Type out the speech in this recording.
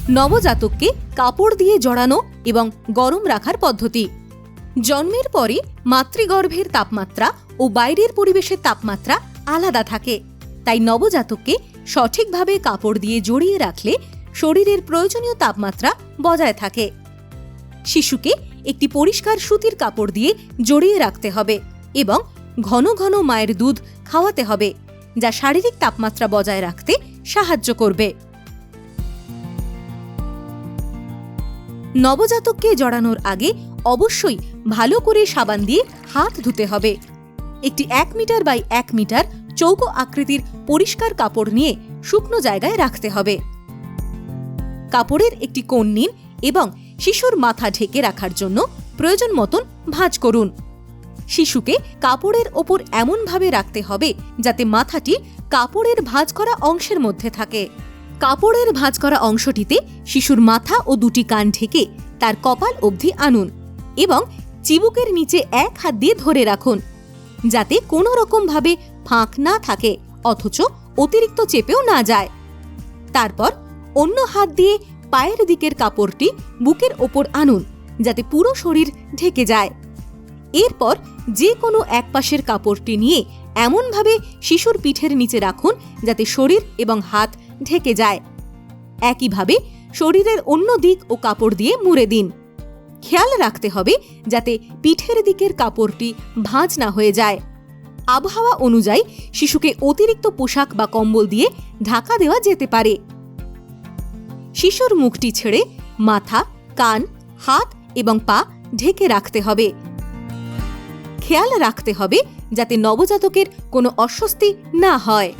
নবজাতককে কাপড় দিয়ে জড়ানো এবং গরম রাখার পদ্ধতি। জন্মের পরে মাতৃগর্ভের তাপমাত্রা ও বাইরের পরিবেশের তাপমাত্রা আলাদা থাকে, তাই নবজাতককে সঠিকভাবে কাপড় দিয়ে জড়িয়ে রাখলে শরীরের প্রয়োজনীয় তাপমাত্রা বজায় থাকে। শিশুকে একটি পরিষ্কার সুতির কাপড় দিয়ে জড়িয়ে রাখতে হবে এবং ঘন ঘন মায়ের দুধ খাওয়াতে হবে, যা শারীরিক তাপমাত্রা বজায় রাখতে সাহায্য করবে। নবজাতককে জড়ানোর আগে অবশ্যই ভালো করে সাবান দিয়ে হাত ধুতে হবে। একটি 1 মিটার বাই 1 মিটার চৌকো আকৃতির পরিষ্কার কাপড় নিয়ে শুকনো জায়গায় রাখতে হবে। কাপড়ের একটি কোণ নিন এবং শিশুর মাথা ঢেকে রাখার জন্য প্রয়োজন মতন ভাঁজ করুন। শিশুকে কাপড়ের ওপর এমনভাবে রাখতে হবে যাতে মাথাটি কাপড়ের ভাঁজ করা অংশের মধ্যে থাকে। কাপড়ের ভাঁজ করা অংশটিতে শিশুর মাথা ও দুটি কান ঢেকে তার কপাল অবধি আনুন এবং চিবুকের নিচে 1 হাত দিয়ে ধরে রাখুন, যাতে কোনো রকমভাবে ফাঁক না থাকে অথচ অতিরিক্ত চেপেও না যায়। তারপর অন্য হাত দিয়ে পায়ের দিকের কাপড়টি বুকের ওপর আনুন, যাতে পুরো শরীর ঢেকে যায়। এরপর যে কোনো এক পাশের কাপড়টি নিয়ে এমনভাবে শিশুর পিঠের নিচে রাখুন যাতে শরীর এবং হাত ঢেকে যায়। একইভাবে শরীরের অন্য দিক ও কাপড় দিয়ে মুড়ে দিন। খেয়াল রাখতে হবে যাতে পিঠের দিকের কাপড়টি ভাঁজ না হয়ে যায়। আবহাওয়া অনুযায়ী শিশুকে অতিরিক্ত পোশাক বা কম্বল দিয়ে ঢাকা দেওয়া যেতে পারে। শিশুর মুখটি ছেড়ে মাথা, কান, হাত এবং পা ঢেকে রাখতে হবে। খেয়াল রাখতে হবে যাতে নবজাতকের কোনো অস্বস্তি না হয়।